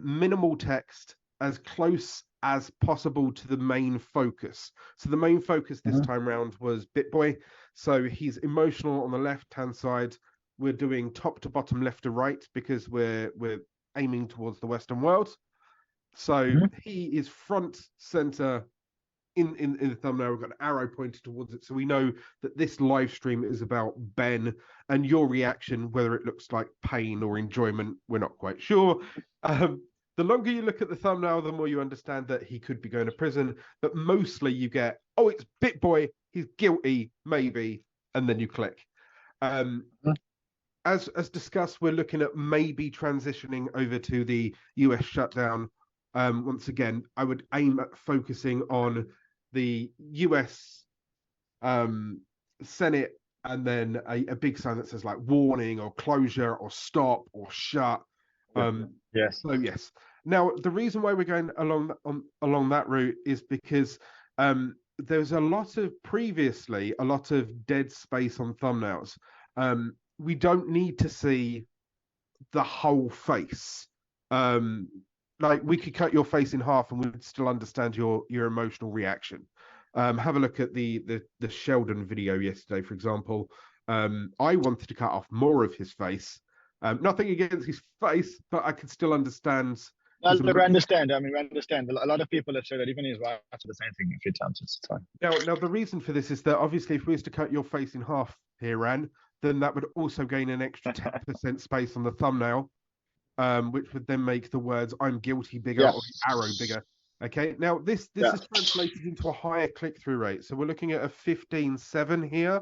minimal text, as close as possible to the main focus. So the main focus this time round was BitBoy. So he's emotional on the left-hand side. We're doing top to bottom, left to right, because we're aiming towards the Western world. So he is front center in the thumbnail. We've got an arrow pointed towards it, so we know that this live stream is about Ben and your reaction, whether it looks like pain or enjoyment, we're not quite sure. The longer you look at the thumbnail, the more you understand that he could be going to prison, but mostly you get, oh, it's BitBoy, he's guilty, maybe, and then you click. As discussed, we're looking at maybe transitioning over to the US shutdown. Once again, I would aim at focusing on the US Senate, and then a big sign that says like warning or closure or stop or shut. Yes. So yes. Now the reason why we're going along that route is because there's a lot of dead space on thumbnails. We don't need to see the whole face. Like we could cut your face in half and we'd still understand your emotional reaction. Have a look at the Sheldon video yesterday, for example. I wanted to cut off more of his face. Nothing against his face, but I could still understand. I understand. I mean, we understand. A lot of people have said that even his wife said the same thing a few times. It's fine. Now the reason for this is that obviously if we was to cut your face in half here, Ran, then that would also gain an extra 10% space on the thumbnail, which would then make the words "I'm guilty" bigger or the arrow bigger. Okay, now this is translated into a higher click-through rate. So we're looking at a 15.7 here,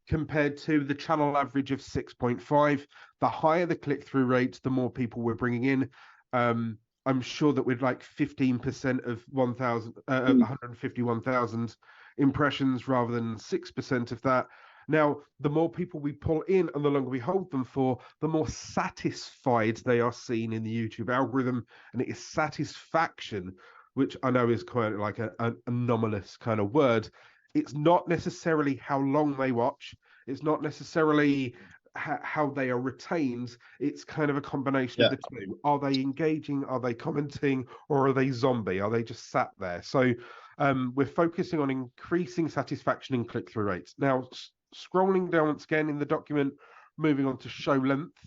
compared to the channel average of 6.5. The higher the click-through rate, the more people we're bringing in. I'm sure that we'd like 15% of 151,000 impressions rather than 6% of that. Now, the more people we pull in and the longer we hold them for, the more satisfied they are seen in the YouTube algorithm. And it is satisfaction, which I know is quite like an anomalous kind of word. It's not necessarily how long they watch. It's not necessarily how they are retained. It's kind of a combination of the two. Are they engaging? Are they commenting? Or are they zombie? Are they just sat there? So we're focusing on increasing satisfaction and click-through rates. Now, scrolling down once again in the document, moving on to show length.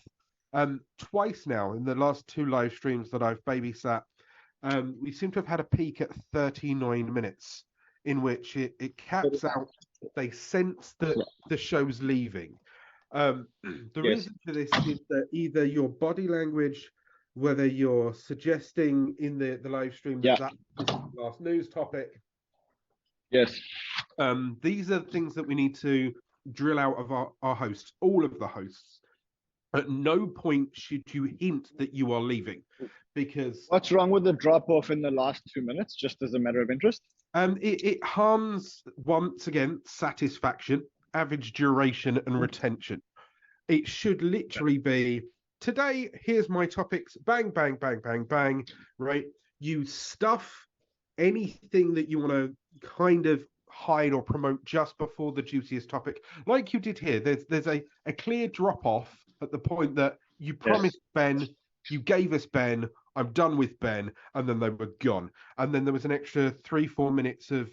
Twice now in the last 2 live streams that I've babysat, we seem to have had a peak at 39 minutes in which it caps out. They sense that the show's leaving. The reason for this is that either your body language, whether you're suggesting in the live stream that this is the last news topic. Yes. These are things that we need to drill out of our hosts, all of the hosts. At no point should you hint that you are leaving, because... What's wrong with the drop-off in the last 2 minutes, just as a matter of interest? It harms, once again, satisfaction, average duration, and retention. It should literally be, today, here's my topics, bang, bang, bang, bang, bang, right? You stuff anything that you want to kind of hide or promote just before the juiciest topic, like you did here. There's a clear drop-off at the point that you promised Ben, you gave us Ben, I'm done with Ben, and then they were gone. And then there was an extra 3-4 minutes of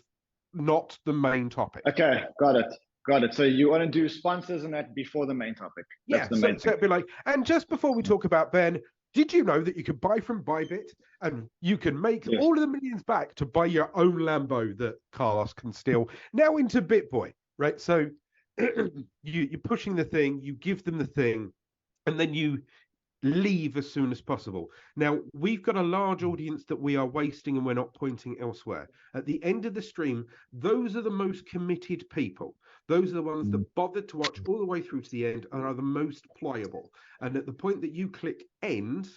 not the main topic. Okay, got it. So you want to do sponsors and that before the main topic. That's the main thing. So it'd be like, and just before we talk about Ben, did you know that you could buy from Bybit and you can make all of the millions back to buy your own Lambo that Carlos can steal? Now into BitBoy, right? So you're pushing the thing, you give them the thing, and then you leave as soon as possible. Now, we've got a large audience that we are wasting and we're not pointing elsewhere. At the end of the stream, those are the most committed people. Those are the ones that bothered to watch all the way through to the end and are the most pliable. And at the point that you click end,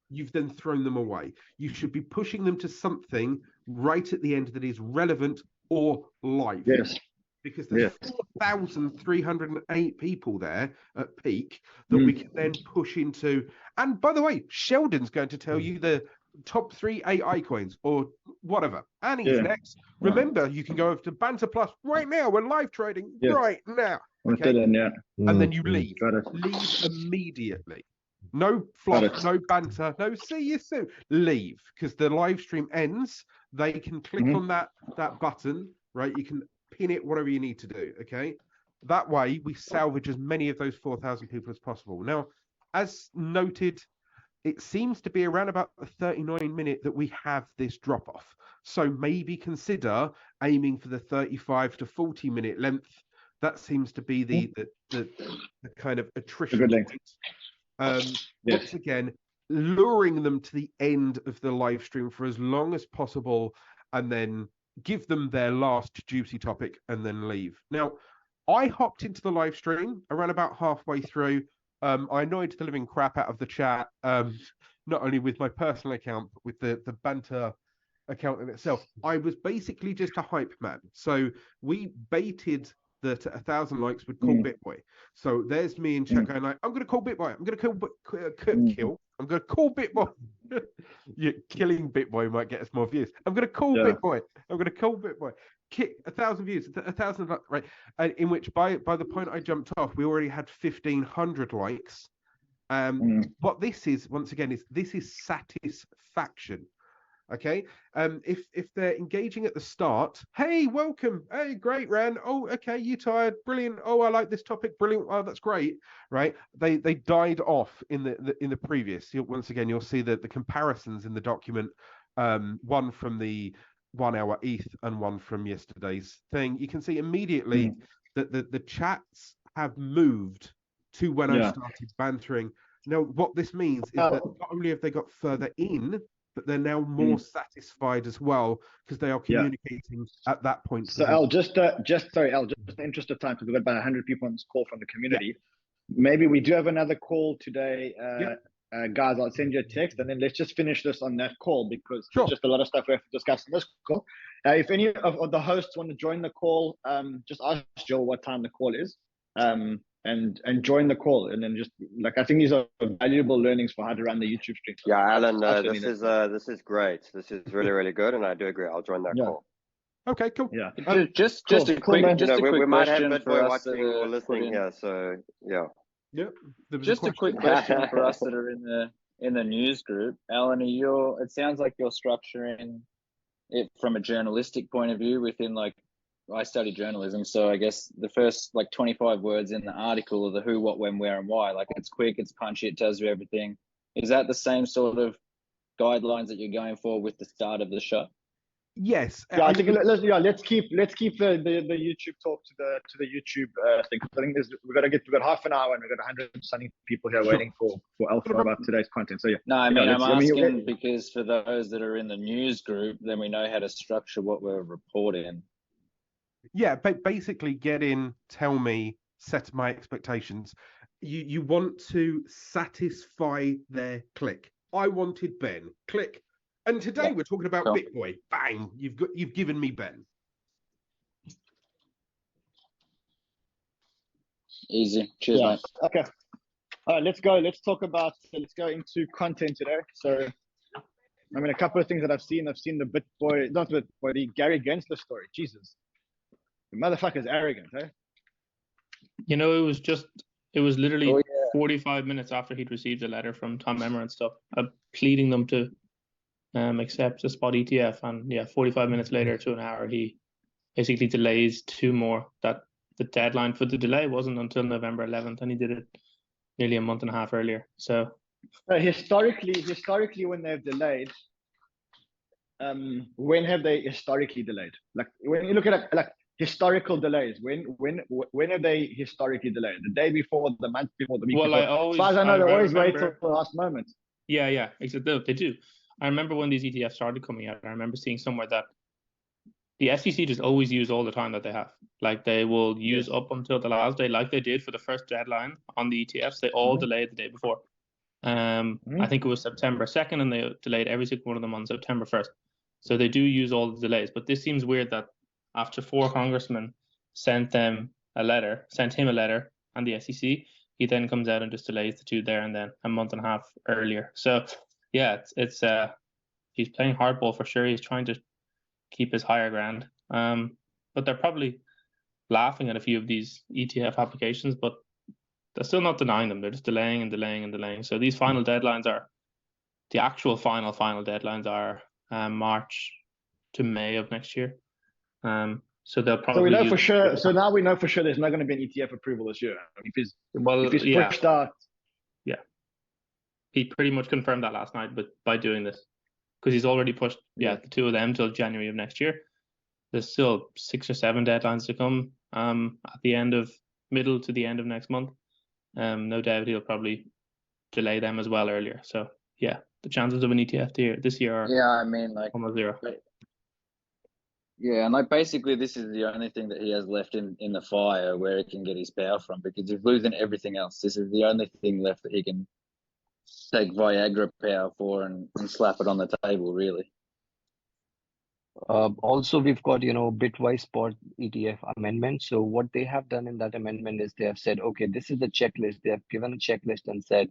you've then thrown them away. You should be pushing them to something right at the end that is relevant or live. Yes. Because there's 4,308 people there at peak that we can then push into. And by the way, Sheldon's going to tell you the top 3 AI coins or whatever. And he's next. Remember, you can go over to Banter Plus right now. We're live trading right now. Okay? And then you leave. Leave immediately. No Got fluff, it. no banter, no see you soon. Leave, because the live stream ends. They can click on that button, right? You can pin it, whatever you need to do. Okay. That way we salvage as many of those 4,000 people as possible. Now, as noted, it seems to be around about the 39-minute that we have this drop off. So maybe consider aiming for the 35 to 40-minute length. That seems to be the kind of attrition point. Once again, luring them to the end of the live stream for as long as possible, and then give them their last juicy topic and then leave. Now, I hopped into the live stream around about halfway through. I annoyed the living crap out of the chat, not only with my personal account, but with the banter account in itself. I was basically just a hype man. So we baited that 1,000 likes would call BitBoy. So there's me in chat going like, I'm going to call BitBoy. I'm going to kill. I'm going to call BitBoy. Killing BitBoy might get us more views. I'm going to call BitBoy. I'm going to call BitBoy. Kick 1,000 views, 1,000 right? And in which by the point I jumped off, we already had 1,500 likes. What this is, once again, this is satisfaction. Okay. If they're engaging at the start, hey, welcome, hey, great, Ran. Oh, okay, you tired? Brilliant. Oh, I like this topic. Brilliant. Oh, that's great. Right? They died off in the previous. Once again, you'll see the comparisons in the document. One from the 1 hour ETH and one from yesterday's thing. You can see immediately that the chats have moved to when I started bantering. Now, what this means is that not only have they got further in, but they're now more satisfied as well because they are communicating at that point. So Al, just in the interest of time, because we've got about 100 people on this call from the community. Maybe we do have another call today. Guys, I'll send you a text, and then let's just finish this on that call, because there's just a lot of stuff we have to discuss in this call. If any of the hosts want to join the call, just ask Joel what time the call is. And join the call, and then just I think these are valuable learnings for how to run the YouTube stream. Yeah, Alan, this is great. This is really, really good, and I do agree. I'll join that call. Okay, cool. Yeah, just a quick we might have question for us watching or listening here, so just a quick question for us that are in the news group. Alan, it sounds like you're structuring it from a journalistic point of view within I study journalism, so I guess the first 25 words in the article are the who, what, when, where, and why. It's quick, it's punchy, it tells you everything. Is that the same sort of guidelines that you're going for with the start of the show? Yes. Yeah, I think let's keep the YouTube talk to the YouTube thing. I think we've got half an hour and we've got 100 something people here waiting for alpha about today's content. So no, I mean I'm asking because for those that are in the news group, then we know how to structure what we're reporting. Yeah, but basically get in, tell me, set my expectations. You want to satisfy their click. I wanted Ben. Click. And today we're talking about BitBoy. Bang! You've given me Ben. Easy. Cheers, mate. Okay. All right, let's go. Let's go into content today. So, I mean, a couple of things that I've seen. I've seen the BitBoy, not BitBoy, the Gary Gensler story. Jesus. The motherfucker's arrogant, eh? You know, it was literally 45 minutes after he'd received a letter from Tom Emmer and stuff, pleading them to accept a spot ETF, and 45 minutes later to an hour, he basically delays two more. That the deadline for the delay wasn't until November 11th, and he did it nearly a month and a half earlier. So historically, when they've delayed, when have they historically delayed? When you look at it, historical delays. When have they historically delayed? The day before, the month before, the week before? As far as I know, they always wait till the last moment. Yeah, exactly. They do. I remember when these ETFs started coming out, I remember seeing somewhere that the SEC just always use all the time that they have. They will use up until the last day, like they did for the first deadline on the ETFs. They all delayed the day before. I think it was September 2nd, and they delayed every single one of them on September 1st. So they do use all the delays. But this seems weird that after 4 congressmen sent him a letter, and the SEC, he then comes out and just delays the two there and then a month and a half earlier. So yeah, it's he's playing hardball for sure. He's trying to keep his higher ground. But they're probably laughing at a few of these ETF applications, but they're still not denying them. They're just delaying and delaying and delaying. So these final deadlines are, the actual final deadlines are March to May of next year. So they'll probably. So we know for sure. So now we know for sure there's not going to be an ETF approval this year. If he's pushed out. Yeah, he pretty much confirmed that last night, but by doing this, because he's already pushed the two of them till January of next year. There's still 6 or 7 deadlines to come at the middle to the end of next month. No doubt he'll probably delay them as well earlier. So yeah, the chances of an ETF this year are almost zero. Yeah, and like basically this is the only thing that he has left in the fire where he can get his power from, because he's losing everything else. This is the only thing left that he can take Viagra power for and slap it on the table, really. Also, we've got, Bitwise spot ETF amendment. So what they have done in that amendment is they have said, okay, this is the checklist. They have given a checklist and said,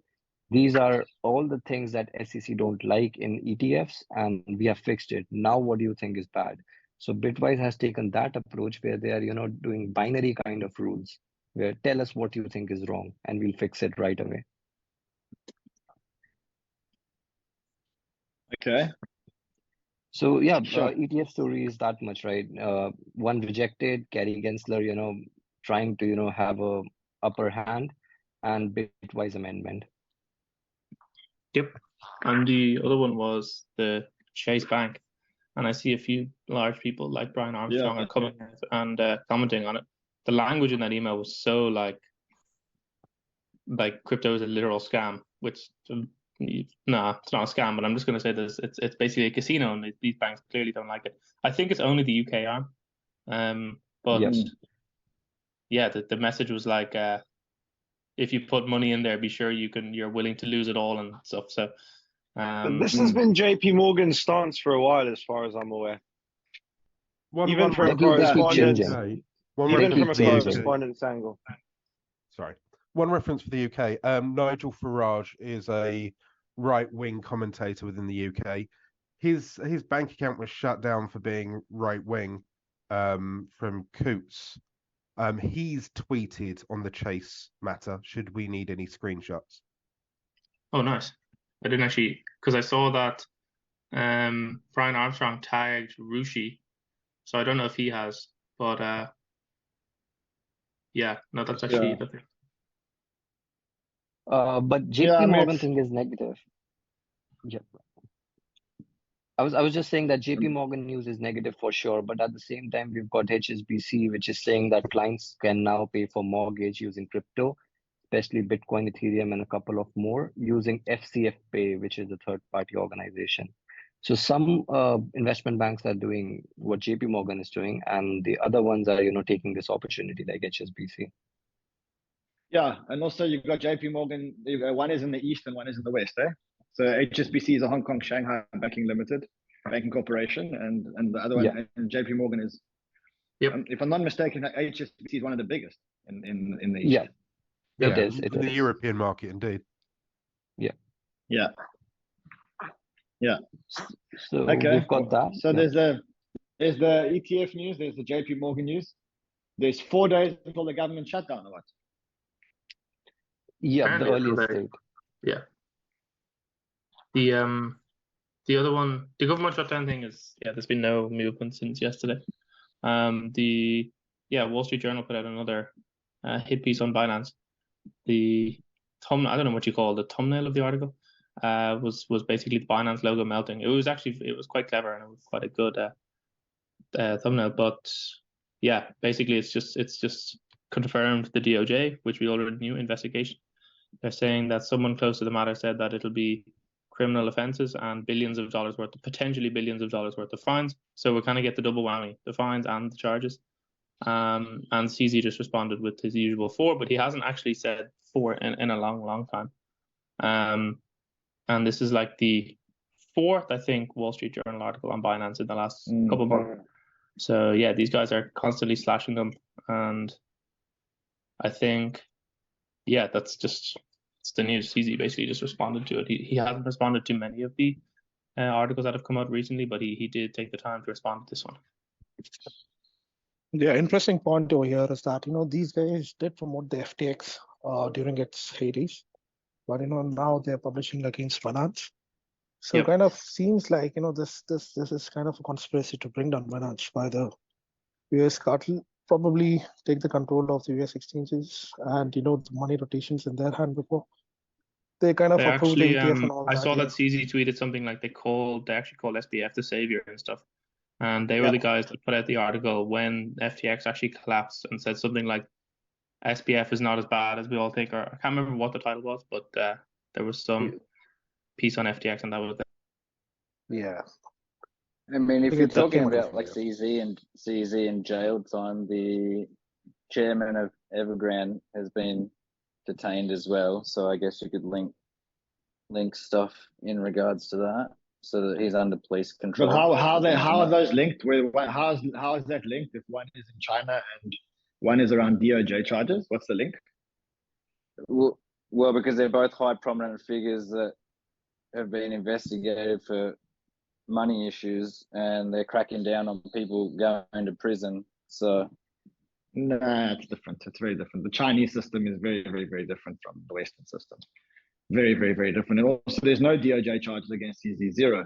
these are all the things that SEC don't like in ETFs, and we have fixed it. Now, what do you think is bad? So Bitwise has taken that approach where they are, doing binary kind of rules, where tell us what you think is wrong and we'll fix it right away. Okay. So yeah, sure. ETF story is that much, right? One rejected, Gary Gensler, trying to, have a upper hand, and Bitwise amendment. Yep. And the other one was the Chase Bank. And I see a few large people like Brian Armstrong are coming and commenting on it. The language in that email was so like crypto is a literal scam, which it's not a scam, but I'm just going to say this: it's basically a casino, and these banks clearly don't like it. I think it's only the UK arm, but yeah, the message was like, if you put money in there, be sure you're willing to lose it all and stuff. So. This has been JP Morgan's stance for a while, as far as I'm aware. Even from a correspondence angle. Sorry. One reference for the UK. Nigel Farage is a right-wing commentator within the UK. His bank account was shut down for being right-wing from Coots. He's tweeted on the Chase matter, should we need any screenshots? Oh, nice. I didn't actually, because I saw that Brian Armstrong tagged Rushi, so I don't know if he has, but yeah, no, that's actually the thing. But JP Morgan thing is negative. Yeah. I was just saying that JP Morgan news is negative for sure, but at the same time, we've got HSBC, which is saying that clients can now pay for mortgage using crypto, especially Bitcoin, Ethereum, and a couple of more, using FCF Pay, which is a third-party organization. So some investment banks are doing what JP Morgan is doing, and the other ones are, taking this opportunity, like HSBC. Yeah, and also you've got JP Morgan. One is in the east and one is in the west, eh? So HSBC is a Hong Kong Shanghai Banking Limited, banking corporation, and the other one, and JP Morgan is. Yep. If I'm not mistaken, HSBC is one of the biggest in the east. Yeah. It is. In the European market, indeed. Yeah. So we've got that. So there's the ETF news. There's the JP Morgan news. There's 4 days until the government shutdown, or what? Yeah, the earliest date. Yeah. The other one, the government shutdown thing is there's been no movement since yesterday. Wall Street Journal put out another hit piece on Binance. The thumbnail, I don't know what you call the thumbnail of the article, was basically the Binance logo melting. It was quite clever, and it was quite a good thumbnail. But yeah, basically it's just confirmed the DOJ, which we already knew, investigation. They're saying that someone close to the matter said that it'll be criminal offenses and potentially billions of dollars worth of fines. So we kind of get the double whammy, the fines and the charges. And CZ just responded with his usual 4, but he hasn't actually said 4 in a long time. And this is like the 4th, I think, Wall Street Journal article on Binance in the last couple of months. So yeah, these guys are constantly slashing them, and I think that's just it's the news. CZ basically just responded to it. He hasn't responded to many of the articles that have come out recently, but he did take the time to respond to this one. Yeah, interesting point over here is that, these guys did promote the FTX during its heydays, but now they're publishing against Binance. So kind of seems like this is kind of a conspiracy to bring down Binance by the US cartel, probably take the control of the US exchanges and the money rotations in their hand before they kind of approve the ETF and all I that. saw that CZ tweeted something like they actually called SBF the savior and stuff. And they were the guys that put out the article when FTX actually collapsed and said something like SBF is not as bad as we all think, or I can't remember what the title was, but there was some piece on FTX and that was it. Yeah. I mean, if you're talking about like CZ and jail time, the chairman of Evergrande has been detained as well. So I guess you could link stuff in regards to that, so that he's under police control. But how are those linked? How is that linked if one is in China and one is around DOJ charges? What's the link? Well, because they're both high prominent figures that have been investigated for money issues, and they're cracking down on people going to prison. So nah, it's different. It's very different. The Chinese system is very, very, very different from the Western system. Very, very, very different. And also, there's no DOJ charges against CZ, zero.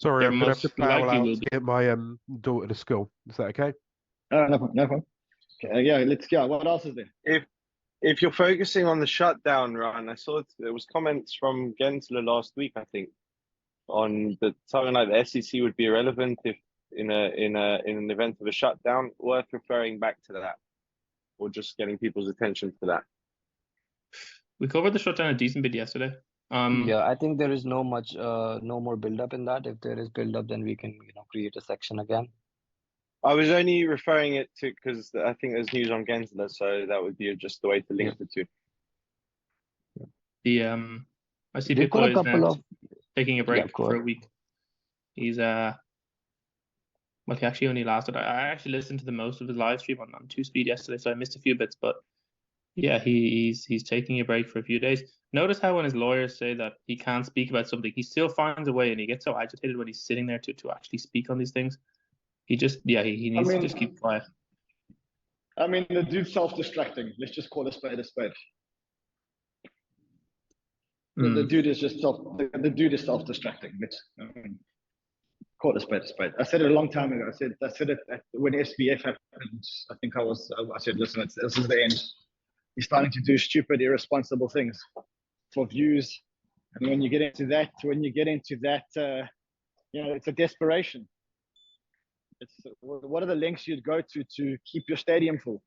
Sorry, I'm going to have to plow out to get my daughter to school. Is that okay? No problem. Okay, yeah, let's go. What else is there? If you're focusing on the shutdown, Ryan, I saw there was comments from Gensler last week, I think, on something like the SEC would be irrelevant if in an event of a shutdown. Worth referring back to that, or just getting people's attention to that. We covered the shutdown a decent bit yesterday. Yeah, I think there is no more build-up in that. If there is build-up, then we can create a section again. I was only referring it to because I think there's news on Gensler, so that would be just the way to link the two. I see Bitcoin is taking a break for a week. He's well, he actually only lasted. I actually listened to the most of his live stream on 2Speed yesterday, so I missed a few bits. But yeah, he's taking a break for a few days. Notice how when his lawyers say that he can't speak about something, he still finds a way, and he gets so agitated when he's sitting there to actually speak on these things. He just he needs to just keep quiet. I mean, the dude's self-destructing. Let's just call a spade a spade. The dude is just self-destructing. Let's call a spade a spade. I said it a long time ago. I said it when SBF happened. I think I said, listen, this is the end. He's starting to do stupid, irresponsible things for views. And when you get into that, it's a desperation. It's what are the lengths you'd go to keep your stadium full?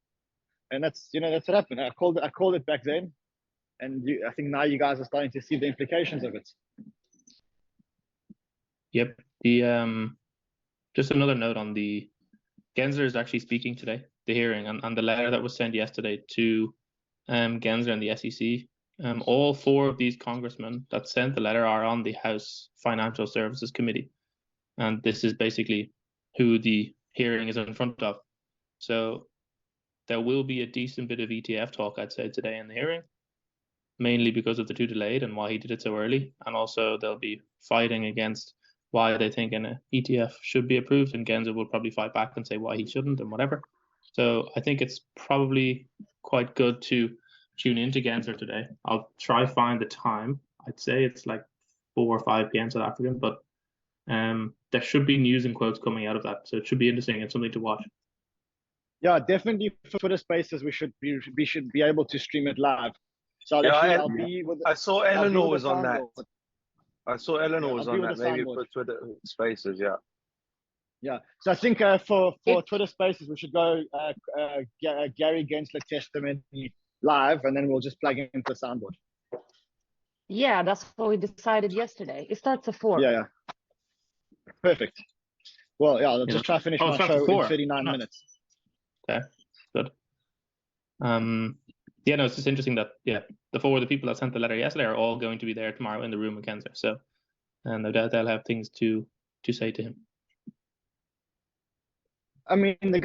And that's what happened. I called it back then, and I think now you guys are starting to see the implications of it. Yep. Just another note on the Gensler is actually speaking today, the hearing, and the letter that was sent yesterday to Gensler and the SEC. All four of these congressmen that sent the letter are on the House Financial Services Committee, and this is basically who the hearing is in front of. So there will be a decent bit of ETF talk, I'd say, today in the hearing, mainly because of the two delayed and why he did it so early. And also they'll be fighting against why they think an ETF should be approved, and Gensler will probably fight back and say why he shouldn't and whatever. So I think it's probably quite good to tune into Gensler today. I'll try find the time. I'd say it's like 4 or 5 p.m. South African, but there should be news and quotes coming out of that, so it should be interesting and something to watch. Yeah, definitely for Twitter Spaces, we should be able to stream it live. So I saw Eleanor was on that. I saw Eleanor was on that. Maybe for Twitter Spaces, yeah. Yeah, so I think for Twitter Spaces, we should go Gary Gensler testimony live, and then we'll just plug into the soundboard. Yeah, that's what we decided yesterday. It starts at 4. Yeah. Perfect. Well, yeah, I'll just try to finish my show in 39 minutes. Okay, good. Yeah, no, it's just interesting that the people that sent the letter yesterday are all going to be there tomorrow in the room with Gensler. So, and no doubt they'll have things to say to him. I mean, the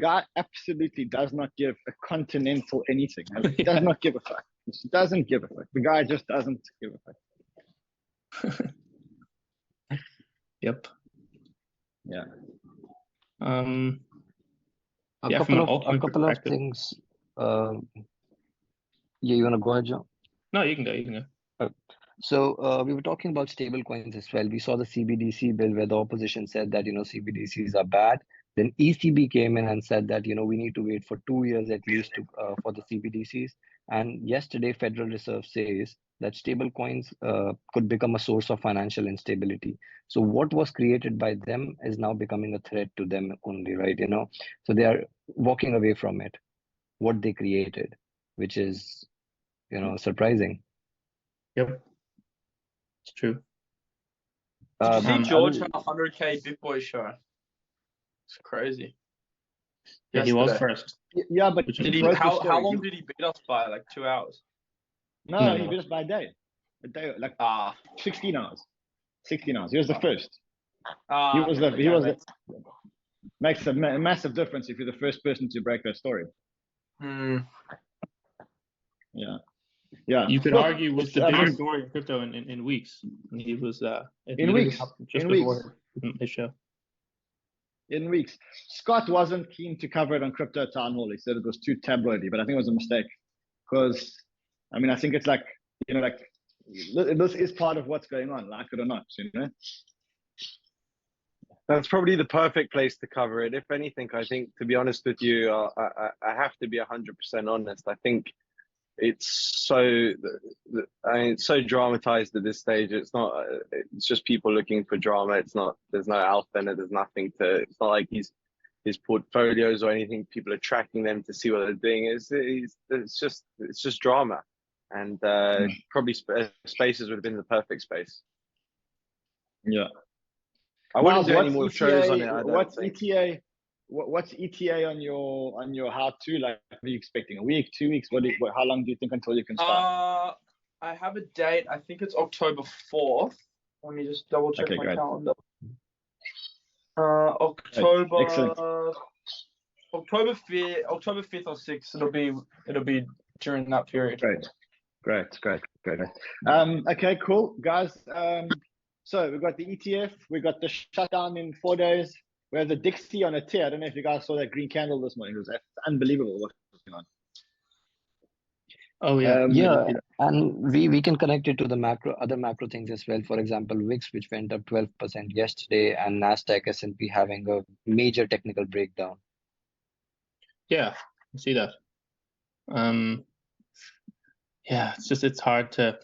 guy absolutely does not give a continental anything. He does not give a fuck. He doesn't give a fuck. The guy just doesn't give a fuck. Yep. Yeah. A Yeah, from couple an of altcoin perspective. things. Yeah, you wanna go ahead, John? No, you can go. You can go. So we were talking about stable coins as well. We saw the CBDC bill where the opposition said that CBDCs are bad. Then ECB came in and said that we need to wait for 2 years at least to for the CBDCs. And yesterday, Federal Reserve says that stable coins could become a source of financial instability. So what was created by them is now becoming a threat to them only, right? So they are walking away from it, what they created, which is surprising. Yep, it's true. Did you see Um, George had a 100K BitBoy show? It's crazy. Yeah, he was Yesterday. first. Yeah, but Which Did is he? broke the How story. long did he beat us by? Like 2 hours. No, No. he beat us by a day. Like 16 hours. 16 hours. He was the first. he was makes a massive difference if you're the first person to break that story. Yeah. You could Look, argue was it's, the I mean, biggest story in crypto in weeks. And he was it in literally weeks. happened just In before weeks. his show. In weeks. Scott wasn't keen to cover it on Crypto Town Hall. He said it was too tabloidy, but I think it was a mistake. Because I think it's like this is part of what's going on, like it or not, That's probably the perfect place to cover it. If anything, I think, to be honest with you, I have to be 100% honest. I think it's it's so dramatized at this stage. It's not. It's just people looking for drama. It's not. There's no alpha in it. There's nothing to. It's not like his portfolios or anything. People are tracking them to see what they're doing. It's just drama, and probably Spaces would have been the perfect space. Yeah. I wouldn't do any more shows on it. What's ETA? What's ETA on your how-to? Like, what are you expecting? A week, 2 weeks? How long do you think until you can start? I have a date. I think it's October 4th. Let me just double check my calendar. October 5th or 6th. It'll be during that period. Great. Okay, cool, guys. So we've got the ETF, we got the shutdown in 4 days. We have the Dixie on a tear. I don't know if you guys saw that green candle this morning. It was unbelievable what's going on. Oh yeah. Yeah, and we can connect it to the other macro things as well. For example, VIX, which went up 12% yesterday, and Nasdaq, S&P having a major technical breakdown. Yeah, I see that. Yeah, it's hard to.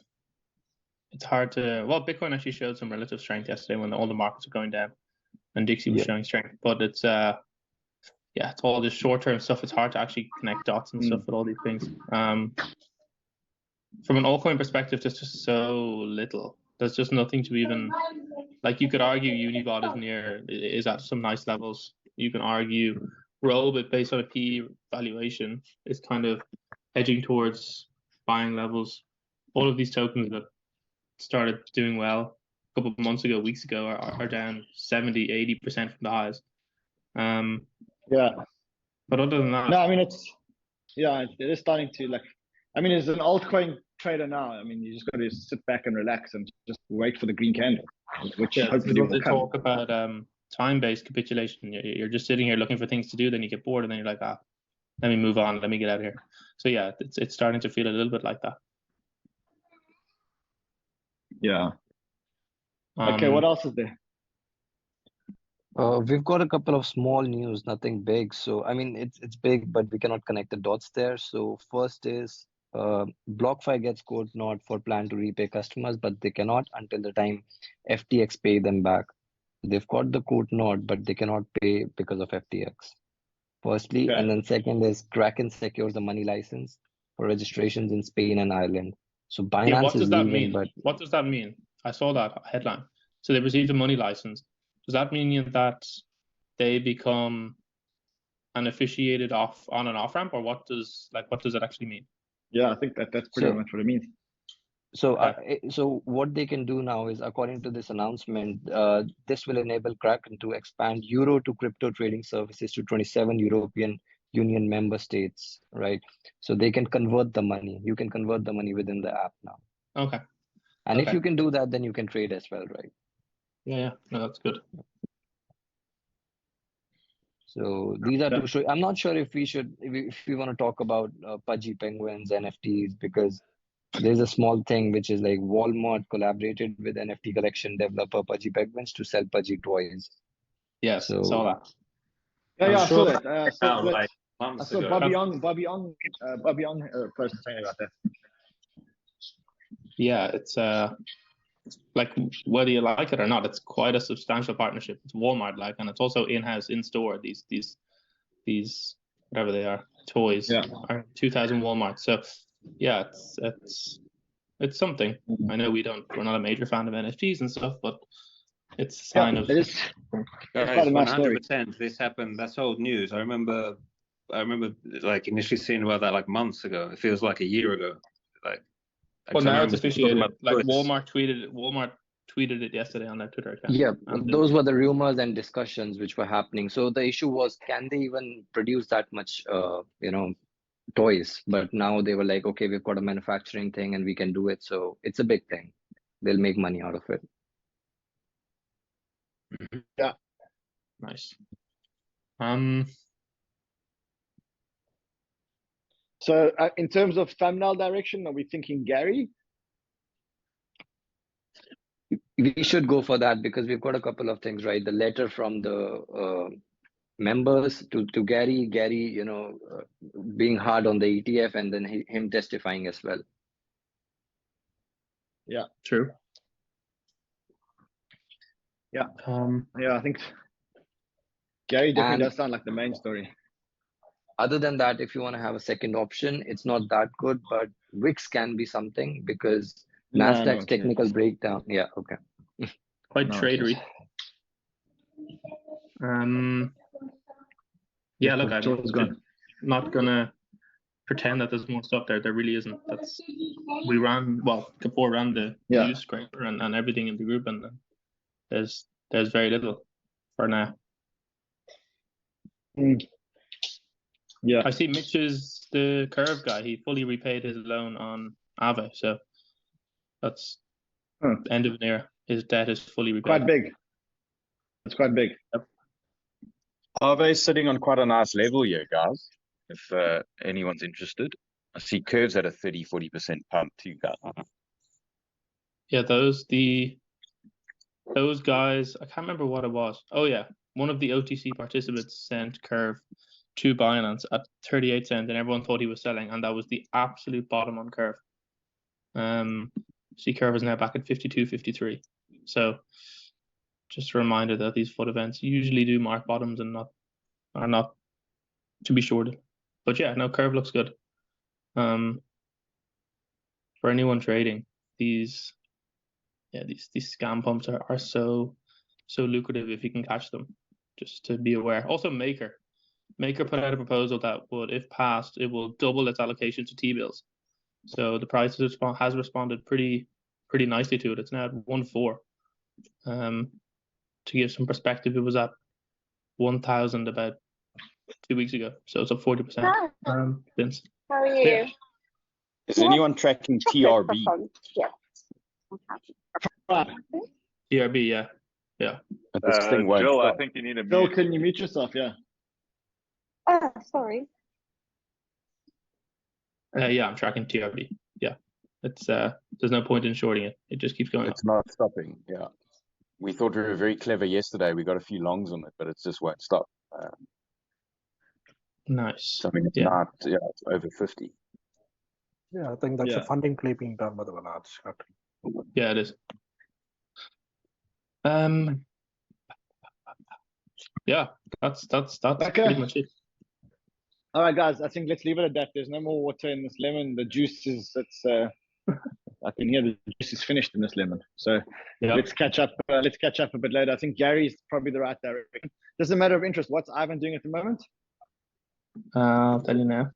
Well, Bitcoin actually showed some relative strength yesterday when all the markets were going down, and Dixie was showing strength. But it's it's all this short-term stuff. It's hard to actually connect dots and stuff with all these things. From an altcoin perspective, there's just so little. There's just nothing to even, like, you could argue Unibot is at some nice levels. You can argue Robit, based on a PE valuation, is kind of edging towards buying levels. All of these tokens that started doing well a couple of months ago, weeks ago, are down 70, 80% from the highs. But other than that, no, it is starting to as an altcoin trader now, you just got to sit back and relax and just wait for the green candle, which hopefully will come. Talk about time-based capitulation. You're just sitting here looking for things to do, then you get bored, and then you're like, let me move on, let me get out of here. So yeah, it's starting to feel a little bit like that. Yeah. Okay, what else is there? We've got a couple of small news, nothing big. So it's big, but we cannot connect the dots there. So first is BlockFi gets code nod for plan to repay customers, but they cannot until the time FTX pay them back. They've got the code nod, but they cannot pay because of FTX. Firstly, and then second is Kraken secures the money license for registrations in Spain and Ireland. So Binance is leaving, but what does that mean? I saw that headline. So they received a money license. Does that mean that they become an officiated on and off ramp, or what does it actually mean? Yeah, I think that's pretty much what it means. So, so what they can do now is, according to this announcement, this will enable Kraken to expand Euro to crypto trading services to 27 European Union member states, right? So they can convert the money. You can convert the money within the app now. Okay. And if you can do that, then you can trade as well, right? Yeah. No, that's good. So these are two shows. I'm not sure if we want to talk about Pudgy Penguins, NFTs, because there's a small thing which is like Walmart collaborated with NFT collection developer Pudgy Penguins to sell Pudgy toys. Yes, So saw that. Yeah, I saw that. Like I months saw ago. Bobby on person saying about that. Yeah, it's like whether you like it or not, it's quite a substantial partnership. It's Walmart like, and it's also in-house, in-store. These whatever they are, toys are 2,000 Walmart. So yeah, it's something. I know we're not a major fan of NFTs and stuff, but it's a sign of. It is. Guys, quite a nice story. 100%. This happened. That's old news. I remember like initially seeing about that like months ago. It feels like a year ago. Like. Well, now it's officiated. Like Twitter. Walmart tweeted it yesterday on their Twitter account. yeah, those were the rumors and discussions which were happening. So the issue was, can they even produce that much, toys? But now they were like, okay, we've got a manufacturing thing and we can do it. So it's a big thing. They'll make money out of it. Yeah. Nice. So in terms of thumbnail direction, are we thinking Gary? We should go for that because we've got a couple of things, right? The letter from the members to Gary, being hard on the ETF, and then him testifying as well. Yeah, true. Yeah, I think Gary definitely does sound like the main story. Other than that, if you want to have a second option, it's not that good, but Wix can be something because Nasdaq's technical breakdown. Yeah, okay. Quite tradery. Yeah, look, I'm not gonna pretend that there's more stuff there. There really isn't. Kapoor ran the news scraper and everything in the group, and there's very little for now. Yeah, I see Mitch is the Curve guy. He fully repaid his loan on Aave, so that's end of an era. His debt is fully repaid. Quite big. It's quite big. Yep. Aave is sitting on quite a nice level here, guys. If anyone's interested, I see Curve's at a 30-40% pump too, guys. Yeah, those guys. I can't remember what it was. Oh yeah, one of the OTC participants sent Curve to Binance at 38 cents, and everyone thought he was selling, and that was the absolute bottom on Curve. See, Curve is now back at 52, 53. So, just a reminder that these FUD events usually do mark bottoms and are not to be shorted. But yeah, no, Curve looks good. For anyone trading, these scam pumps are so lucrative if you can catch them. Just to be aware. Also, Maker put out a proposal that would, if passed, it will double its allocation to T-bills. So the price has responded pretty nicely to it. It's now at 1.4. To give some perspective, it was at 1,000 about 2 weeks ago. So it's up 40%. Vince. How are you? Yeah. Is anyone tracking TRB? TRB, yeah. This thing won't Jill, stop. I think you need a Bill, mute. can you mute yourself? Yeah. Sorry. Yeah, I'm tracking TRB. Yeah. It's there's no point in shorting it. It just keeps going up. It's not stopping. Yeah, we thought we were very clever yesterday. We got a few longs on it, but it just won't stop. Nice. So, I mean, it's not. Yeah, it's over 50. Yeah, I think that's a funding play being done by the Vanad. Yeah, it is. Yeah, that's pretty much it. All right, guys. I think let's leave it at that. There's no more water in this lemon. The juice is I can hear the juice is finished in this lemon. So let's catch up. Let's catch up a bit later. I think Gary's probably the right direction. Just a matter of interest. What's Ivan doing at the moment? I'll tell you now.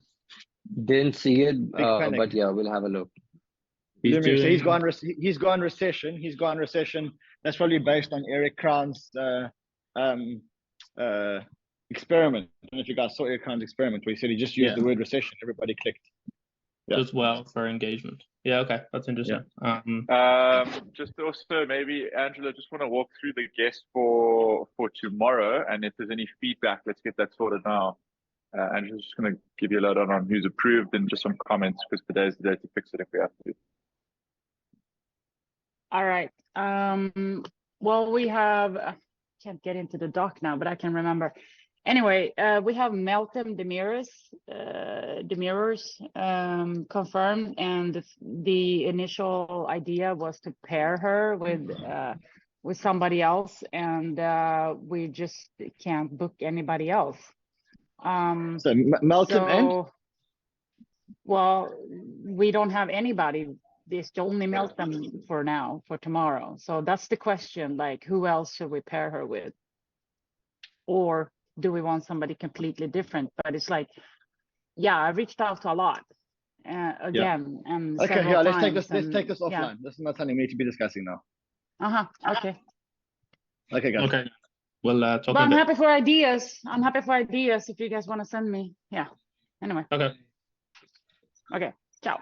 Didn't see it, but yeah, we'll have a look. He's gone recession. He's gone recession. That's probably based on Eric Crown's experiment. I don't know if you guys saw Eric Crown's experiment where he said he just used the word recession. Everybody clicked. does well for engagement. Yeah, okay, that's interesting. Just also maybe Angela, just want to walk through the guest for tomorrow, and if there's any feedback, let's get that sorted now. Angela's just going to give you a load on who's approved and just some comments, because today's the day to fix it if we have to. All right. Well, we have, can't get into the doc now, but I can remember. Anyway, we have Meltem Demirors confirmed, and the initial idea was to pair her with somebody else, and we just can't book anybody else. So Meltem and? Well, we don't have anybody. There's only Meltem for now, for tomorrow. So that's the question, like, who else should we pair her with? Or do we want somebody completely different? But it's like, yeah, I reached out to a lot again, and okay, yeah, let's take this offline. Yeah. This is not something we need to be discussing now. Okay. Okay, guys. Okay. Well, but I'm happy for ideas. I'm happy for ideas if you guys want to send me. Yeah. Anyway. Okay. Okay. Ciao.